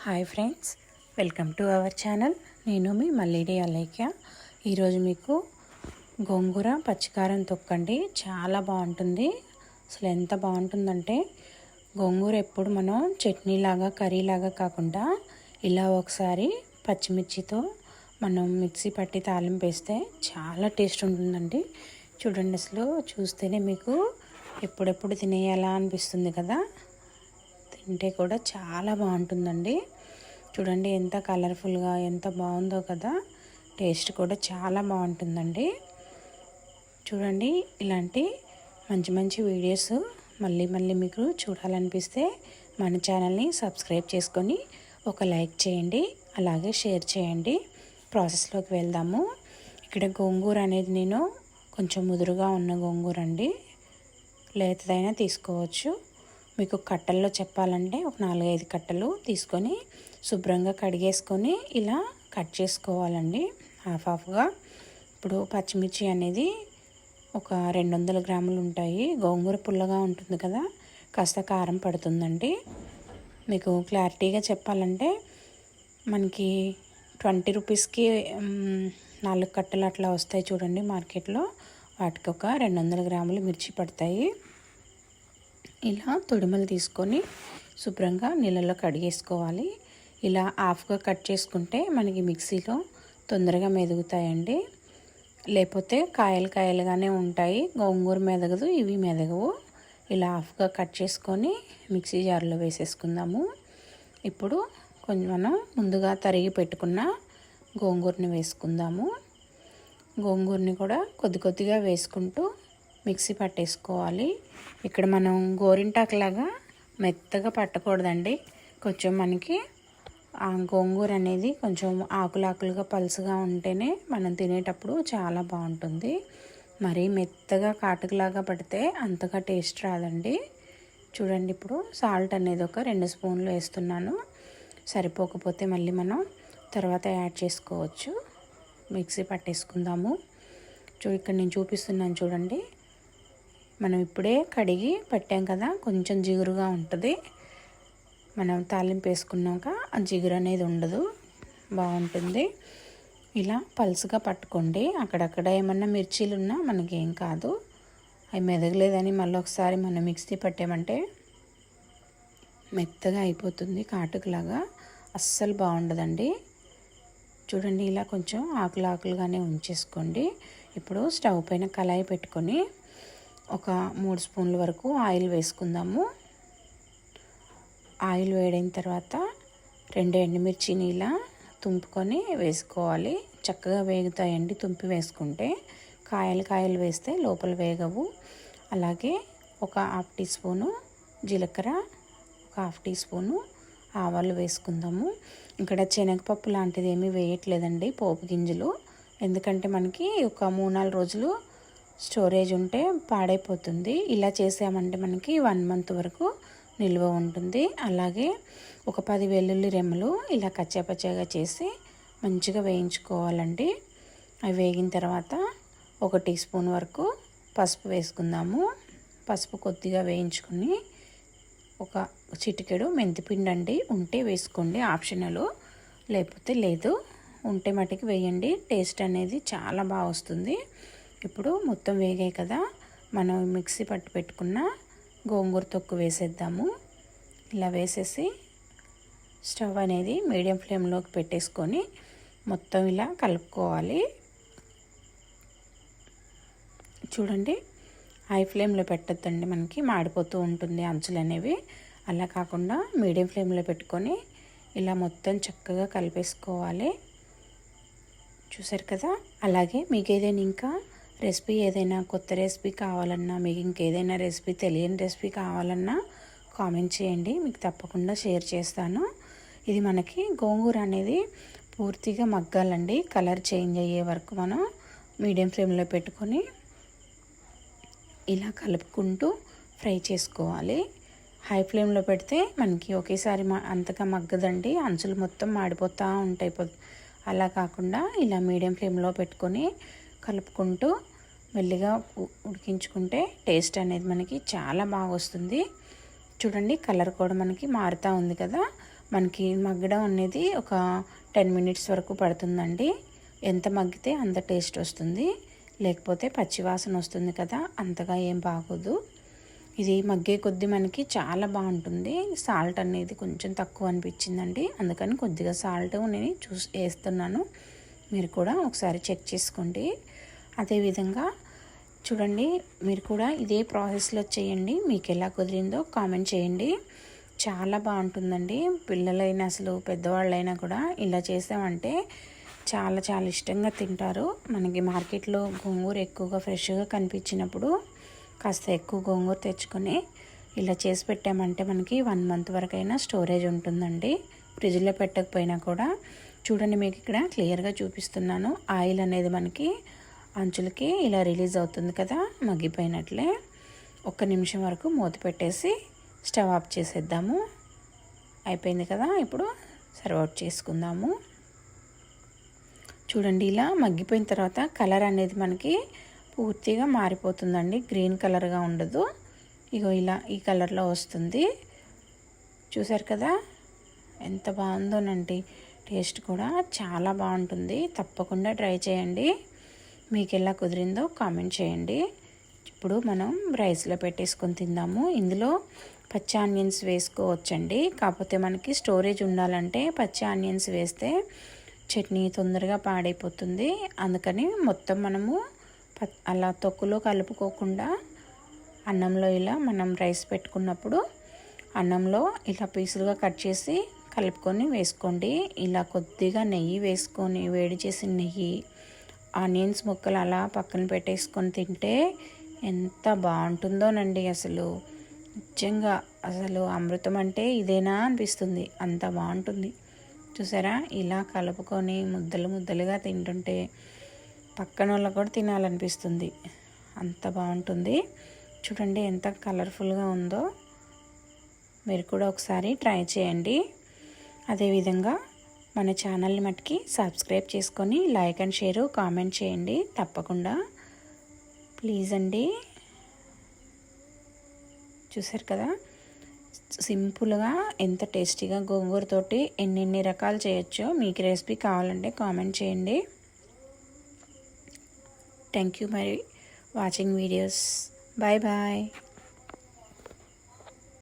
Hi friends, welcome to our channel. నేను మీ మల్లిడి అలేఖ్య. ఈరోజు మీకు గోంగూర పచ్చికారం తొక్కండి చాలా బాగుంటుంది. అసలు ఎంత బాగుంటుందంటే గోంగూర ఎప్పుడు మనం చట్నీలాగా కర్రీలాగా కాకుండా ఇలా ఒకసారి పచ్చిమిర్చితో మనం మిక్సీ పట్టి తాలింపు వేస్తే చాలా టేస్ట్ ఉంటుందండి. చూడండి, అసలు చూస్తేనే మీకు ఎప్పుడెప్పుడు తినేయాలా అనిపిస్తుంది కదా. తింటే కూడా చాలా బాగుంటుందండి. చూడండి ఎంత కలర్ఫుల్గా ఎంత బాగుందో కదా. టేస్ట్ కూడా చాలా బాగుంటుందండి. చూడండి, ఇలాంటి మంచి మంచి వీడియోస్ మళ్ళీ మళ్ళీ మీకు చూడాలనిపిస్తే మన ఛానల్ని సబ్స్క్రైబ్ చేసుకొని ఒక లైక్ చేయండి, అలాగే షేర్ చేయండి. ప్రాసెస్లోకి వెళ్దాము. ఇక్కడ గోంగూర అనేది నేను కొంచెం ముదురుగా ఉన్న గోంగూర అండి, లేతదైనా తీసుకోవచ్చు. మీకు కట్టల్లో చెప్పాలంటే ఒక 4-5 కట్టలు తీసుకొని శుభ్రంగా కడిగేసుకొని ఇలా కట్ చేసుకోవాలండి, హాఫ్గా. ఇప్పుడు పచ్చిమిర్చి అనేది ఒక 200 గ్రాములు ఉంటాయి. గోంగూర పుల్లగా ఉంటుంది కదా, కాస్త కారం పడుతుందండి. మీకు క్లారిటీగా చెప్పాలంటే మనకి 20 రూపీస్కి 4 కట్టలు అట్లా వస్తాయి చూడండి మార్కెట్లో. వాటికి ఒక 200 గ్రాములు మిర్చి పడతాయి. ఇలా తొడిమలు తీసుకొని శుభ్రంగా నీళ్ళలో కడిగేసుకోవాలి. ఇలా హాఫ్గా కట్ చేసుకుంటే మనకి మిక్సీలో తొందరగా మెదుగుతాయండి. లేకపోతే కాయలు కాయలుగానే ఉంటాయి. గోంగూర మెదగదు, ఇవి మెదగవు. ఇలా హాఫ్గా కట్ చేసుకొని మిక్సీ జార్లో వేసేసుకుందాము. ఇప్పుడు కొంచెం మనం ముందుగా తరిగి పెట్టుకున్న గోంగూరని వేసుకుందాము. గోంగూరని కూడా కొద్ది కొద్దిగా వేసుకుంటూ మిక్సీ పట్టేసుకోవాలి. ఇక్కడ మనం గోరింటాకులాగా మెత్తగా పట్టకూడదండి. కొంచెం మనకి ఆ గోంగూర అనేది కొంచెం ఆకులాకులుగా పలుసుగా ఉంటేనే మనం తినేటప్పుడు చాలా బాగుంటుంది. మరీ మెత్తగా కాటుకులాగా పడితే అంతగా టేస్ట్ రాదండి. చూడండి, ఇప్పుడు సాల్ట్ అనేది ఒక 2 స్పూన్లు వేస్తున్నాను. సరిపోకపోతే మళ్ళీ మనం తర్వాత యాడ్ చేసుకోవచ్చు. మిక్సీ పట్టేసుకుందాము. ఇక్కడ నేను చూపిస్తున్నాను చూడండి. మనం ఇప్పుడే కడిగి పెట్టాం కదా, కొంచెం జిగురుగా ఉంటుంది. మనం తాలింపు వేసుకున్నాక ఆ జిగురు అనేది ఉండదు, బాగుంటుంది. ఇలా పలుసుగా పట్టుకోండి. అక్కడక్కడ ఏమన్నా మిర్చీలు ఉన్నా మనకేం కాదు. అవి మెదగలేదని మళ్ళీ ఒకసారి మనం మిక్సీ పట్టామంటే మెత్తగా అయిపోతుంది, కాటుకులాగా అస్సలు బాగుండదండి. చూడండి, ఇలా కొంచెం ఆకులుగానే ఉంచేసుకోండి. ఇప్పుడు స్టవ్ పైన కళాయి పెట్టుకొని ఒక 3 స్పూన్ల వరకు ఆయిల్ వేసుకుందాము. ఆయిల్ వేడైన తర్వాత 2 ఎండుమిర్చిని ఇలా తుంపుకొని వేసుకోవాలి. చక్కగా వేగుతాయండి తుంపి వేసుకుంటే. కాయలు వేస్తే లోపల వేగవు. అలాగే ఒక 1/2 టీ స్పూను జీలకర్ర, ఒక 1/2 టీ స్పూను ఆవాలు వేసుకుందాము. ఇక్కడ శనగపప్పు లాంటిది ఏమీ వేయట్లేదండి, పోపు గింజలు. ఎందుకంటే మనకి ఒక 3-4 రోజులు స్టోరేజ్ ఉంటే పాడైపోతుంది. ఇలా చేసామంటే మనకి 1 మంత్ వరకు నిల్వ ఉంటుంది. అలాగే ఒక 10 వెల్లుల్లి రెమ్మలు ఇలా కచ్చాపచ్చాగా చేసి మంచిగా వేయించుకోవాలండి. అవి వేగిన తర్వాత 1 టీ స్పూన్ వరకు పసుపు వేసుకుందాము. పసుపు కొద్దిగా వేయించుకొని ఒక చిటికెడు మెంతిపిండి అండి, ఉంటే వేసుకోండి, ఆప్షనల్, లేకపోతే లేదు. ఉంటే మటుకు వేయండి, టేస్ట్ అనేది చాలా బాగా వస్తుంది. ఇప్పుడు మొత్తం వేగాయి కదా, మనం మిక్సీ పట్టి పెట్టుకున్న గోంగూర తొక్కు వేసేద్దాము. ఇలా వేసేసి స్టవ్ అనేది మీడియం ఫ్లేమ్లోకి పెట్టేసుకొని మొత్తం ఇలా కలుపుకోవాలి. చూడండి, హై ఫ్లేమ్లో పెట్టొద్దండి, మనకి మాడిపోతూ ఉంటుంది అంచులు అనేవి. అలా కాకుండా మీడియం ఫ్లేమ్లో పెట్టుకొని ఇలా మొత్తం చక్కగా కలిపేసుకోవాలి. చూసారు కదా. అలాగే మీకు ఏదైనా ఇంకా రెసిపీ, ఏదైనా కొత్త రెసిపీ కావాలన్నా, మీకు ఇంకేదైనా రెసిపీ, తెలియని రెసిపీ కావాలన్నా కామెంట్ చేయండి, మీకు తప్పకుండా షేర్ చేస్తాను. ఇది మనకి గోంగూర అనేది పూర్తిగా మగ్గాలండి. కలర్ చేంజ్ అయ్యే వరకు మనం మీడియం ఫ్లేమ్లో పెట్టుకొని ఇలా కలుపుకుంటూ ఫ్రై చేసుకోవాలి. హై ఫ్లేమ్లో పెడితే మనకి ఒకేసారి అంతగా మగ్గదండి, అంచులు మొత్తం మాడిపోతూ ఉంటాయి. అలా కాకుండా ఇలా మీడియం ఫ్లేమ్లో పెట్టుకొని కలుపుకుంటూ మెల్లిగా ఉడికించుకుంటే టేస్ట్ అనేది మనకి చాలా బాగా వస్తుంది. చూడండి, కలర్ కూడా మనకి మారుతూ ఉంది కదా. మనకి మగ్గడం అనేది ఒక 10 మినిట్స్ వరకు పడుతుందండి. ఎంత మగ్గితే అంత టేస్ట్ వస్తుంది, లేకపోతే పచ్చివాసన వస్తుంది కదా, అంతగా ఏం బాగోదు. ఇది మగ్గే కొద్దీ మనకి చాలా బాగుంటుంది. సాల్ట్ అనేది కొంచెం తక్కువ అనిపించిందండి, అందుకని కొద్దిగా సాల్ట్ నేను వేస్తున్నాను. మీరు కూడా ఒకసారి చెక్ చేసుకోండి. అదేవిధంగా చూడండి, మీరు కూడా ఇదే ప్రాసెస్లో చేయండి. మీకు ఎలా కుదిరిందో కామెంట్ చేయండి. చాలా బాగుంటుందండి. పిల్లలైనా అసలు పెద్దవాళ్ళైనా కూడా ఇలా చేసామంటే చాలా చాలా ఇష్టంగా తింటారు. మనకి మార్కెట్లో గోంగూర ఎక్కువగా ఫ్రెష్గా కనిపించినప్పుడు కాస్త ఎక్కువ గోంగూర తెచ్చుకొని ఇలా చేసి పెట్టామంటే మనకి 1 మంత్ వరకైనా స్టోరేజ్ ఉంటుందండి. ఫ్రిడ్జ్లో పెట్టకపోయినా కూడా. చూడండి, మీకు ఇక్కడ క్లియర్గా చూపిస్తున్నాను. ఆయిల్ అనేది మనకి అంచులకి ఇలా రిలీజ్ అవుతుంది కదా, మగ్గిపోయినట్లే. 1 నిమిషం వరకు మూత పెట్టేసి స్టవ్ ఆఫ్ చేసేద్దాము. అయిపోయింది కదా, ఇప్పుడు సర్వ్ అవుట్ చేసుకుందాము. చూడండి, ఇలా మగ్గిపోయిన తర్వాత కలర్ అనేది మనకి పూర్తిగా మారిపోతుందండి. గ్రీన్ కలర్గా ఉండదు. ఇగో ఇలా ఈ కలర్లో వస్తుంది. చూసారు కదా ఎంత బాగుందోనండి. టేస్ట్ కూడా చాలా బాగుంటుంది. తప్పకుండా ట్రై చేయండి. మీకు ఎలా కుదిరిందో కామెంట్ చేయండి. ఇప్పుడు మనం రైస్లో పెట్టేసుకొని తిందాము. ఇందులో పచ్చి ఆనియన్స్ వేసుకోవచ్చండి. కాకపోతే మనకి స్టోరేజ్ ఉండాలంటే పచ్చి ఆనియన్స్ వేస్తే చట్నీ తొందరగా పాడైపోతుంది. అందుకని మొత్తం మనము అలా తొక్కులో కలుపుకోకుండా అన్నంలో ఇలా మనం రైస్ పెట్టుకున్నప్పుడు అన్నంలో ఇలా పీసులుగా కట్ చేసి కలుపుకొని వేసుకోండి. ఇలా కొద్దిగా నెయ్యి వేసుకొని, వేడి చేసిన నెయ్యి, ఆనియన్స్ ముక్కలు అలా పక్కన పెట్టేసుకొని తింటే ఎంత బాగుంటుందోనండి. అసలు నిజంగా అసలు అమృతం అంటే ఇదేనా అనిపిస్తుంది, అంత బాగుంటుంది. చూసారా, ఇలా కలుపుకొని ముద్దలు ముద్దలుగా తింటుంటే పక్కన వాళ్ళకు కూడా తినాలనిపిస్తుంది, అంత బాగుంటుంది. చూడండి ఎంత కలర్ఫుల్గా ఉందో. మీరు కూడా ఒకసారి ట్రై చేయండి. అదేవిధంగా మన ఛానల్ని మట్టుకి సబ్స్క్రైబ్ చేసుకొని లైక్ అండ్ షేర్ కామెంట్ చేయండి తప్పకుండా, ప్లీజ్ అండి. చూసారు కదా, సింపుల్గా ఎంత టేస్టీగా గోంగూరతోటి ఎన్ని రకాలు చేయొచ్చో. మీకు రెసిపీ కావాలంటే కామెంట్ చేయండి. థ్యాంక్ యూ మరి వాచింగ్ వీడియోస్. Bye bye.